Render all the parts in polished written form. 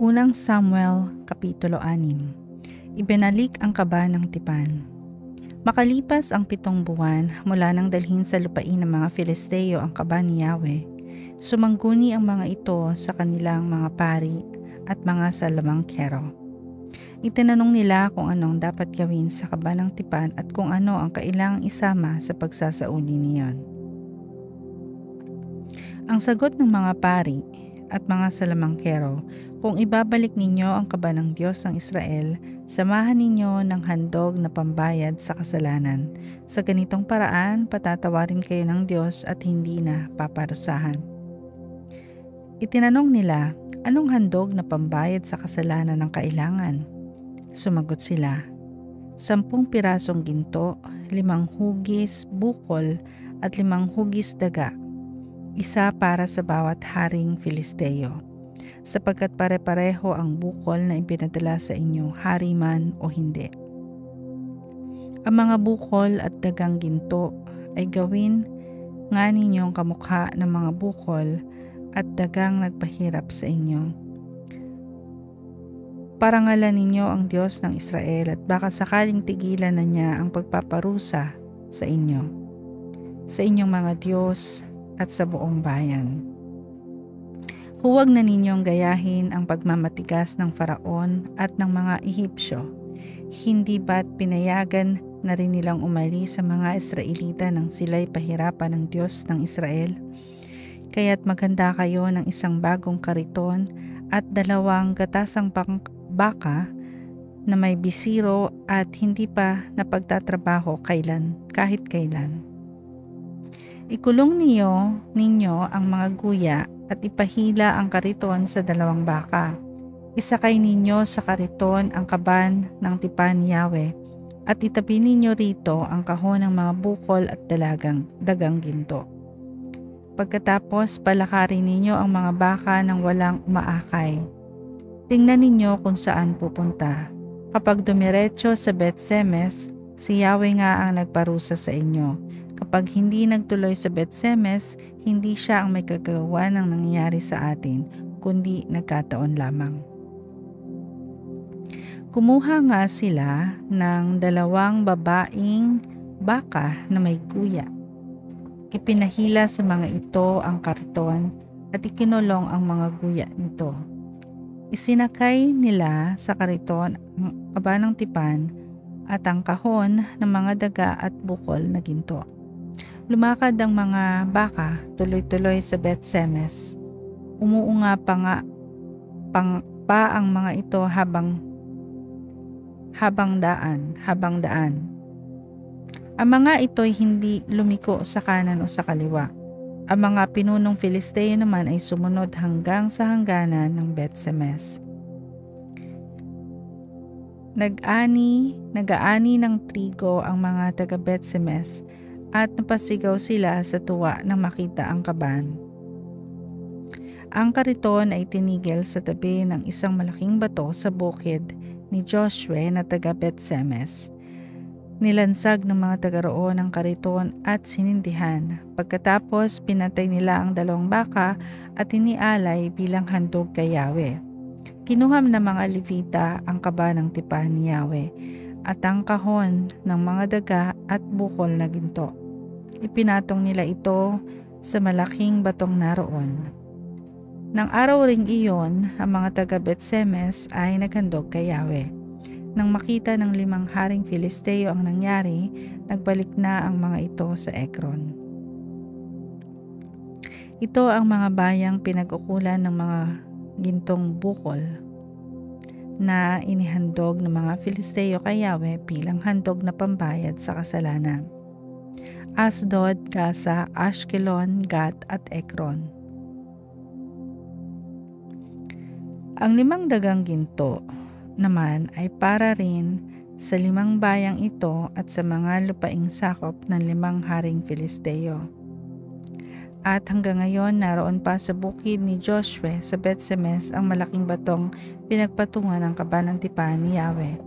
Unang Samuel, Kapitulo 6. Ibinalik ang kaba ng tipan. Makalipas ang 7 buwan mula nang dalhin sa lupain ng mga Filisteo ang kaba ni Yahweh, sumangguni ang mga ito sa kanilang mga pari at mga salamangkero. Itinanong nila kung anong dapat gawin sa kaba ng tipan at kung ano ang kailangang isama sa pagsasauli niyon. Ang sagot ng mga pari at mga salamangkero, kung ibabalik ninyo ang kaba ng Diyos ng Israel, samahan ninyo ng handog na pambayad sa kasalanan. Sa ganitong paraan, patatawarin kayo ng Diyos at hindi na paparusahan. Itinanong nila, anong handog na pambayad sa kasalanan ang kailangan? Sumagot sila, 10 pirasong ginto, 5 hugis bukol at 5 hugis daga, isa para sa bawat haring Filisteo, sapagkat pare-pareho ang bukol na ipinadala sa inyo, hari man o hindi. Ang mga bukol at dagang ginto ay gawin nga ninyong kamukha ng mga bukol at dagang nagpahirap sa inyo. Parangalan ninyo ang Diyos ng Israel at baka sakaling tigilan na niya ang pagpaparusa sa inyo, sa inyong mga Diyos at sa buong bayan. Huwag na ninyong gayahin ang pagmamatigas ng Faraon at ng mga Ehipsyo. Hindi ba't pinayagan na rin nilang umalis sa mga Israelita nang sila'y pahirapan ng Diyos ng Israel? Kaya't maghanda kayo ng isang bagong kariton at 2 gatasang baka na may bisiro at hindi pa napagtatrabaho kahit kailan. Ikulong ninyo ang mga guya at ipahila ang kariton sa 2 baka. Isakay ninyo sa kariton ang kaban ng tipan ni Yahweh at itabi ninyo rito ang kahon ng mga bukol at dagang ginto. Pagkatapos palakarin ninyo ang mga baka ng walang umaakay. Tingnan ninyo kung saan pupunta. Kapag dumiretso sa Bet-Semes, si Yahweh nga ang nagparusa sa inyo. Kapag hindi nagtuloy sa Bet-Semes, hindi siya ang may kagagawa ng nangyayari sa atin, kundi nagkataon lamang. Kumuha nga sila ng 2 babaeng baka na may guya. Ipinahila sa mga ito ang kariton at ikinulong ang mga guya nito. Isinakay nila sa kariton ang kaba ng tipan at ang kahon ng mga daga at bukol na ginto. Lumakad ang mga baka tuloy-tuloy sa Bet-Semes. Umuunga pa ang mga ito habang daan. Ang mga ito'y hindi lumiko sa kanan o sa kaliwa. Ang mga pinunong Filisteo naman ay sumunod hanggang sa hangganan ng Bet-Semes. Nag-aani ng trigo ang mga taga Bet-Semes at napasigaw sila sa tuwa nang makita ang kaban. Ang kariton ay tinigil sa tabi ng isang malaking bato sa bukid ni Joshua na taga Bet-Semes. Nilansag ng mga taga roon ang kariton at sinindihan. Pagkatapos pinatay nila ang 2 baka at inialay bilang handog kay Yahweh. Kinuha ng mga Levita ang kaba ng tipan ni Yahweh at ang kahon ng mga daga at bukol na ginto. Ipinatong nila ito sa malaking batong naroon. Nang araw ring iyon, ang mga taga Bet-Semes ay naghandog kay Yahweh. Nang makita ng 5 haring Filisteo ang nangyari, nagbalik na ang mga ito sa Ekron. Ito ang mga bayang pinag-ukulan ng mga gintong bukol na inihandog ng mga Filisteo kay Yahweh bilang handog na pambayad sa kasalanan. Asdod, Gaza, Ashkelon, Gat at Ekron. Ang 5 dagang ginto naman ay para rin sa 5 bayang ito at sa mga lupaing sakop ng 5 haring Filisteo. At hanggang ngayon naroon pa sa bukid ni Joshua sa Bet-Semes ang malaking batong pinagpatungan ng kaba ng tipan ni Yahweh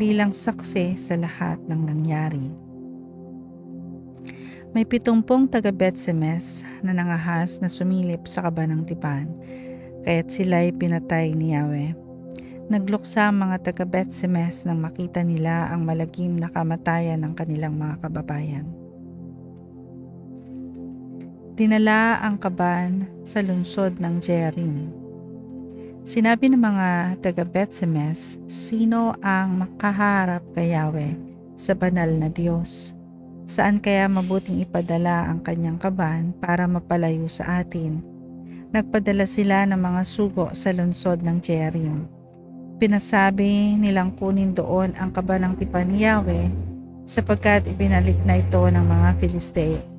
bilang saksi sa lahat ng nangyari. May 70 taga Bet-Semes na nangahas na sumilip sa kaba ng tipan. kaya't sila'y pinatay ni Yahweh. Nagluksa ang mga taga Bet-Semes nang makita nila ang malagim na kamatayan ng kanilang mga kababayan. Dinala ang kaban sa lungsod ng Jearim. Sinabi ng mga taga Bet-Semes, sino ang makaharap kay Yahweh sa banal na Diyos? Saan kaya mabuting ipadala ang kanyang kaban para mapalayo sa atin? Nagpadala sila ng mga sugo sa lungsod ng Jearim. Pinasabi nilang kunin doon ang kaban ng tipan ni Yahweh sapagkat ibinalik na ito ng mga Filisteo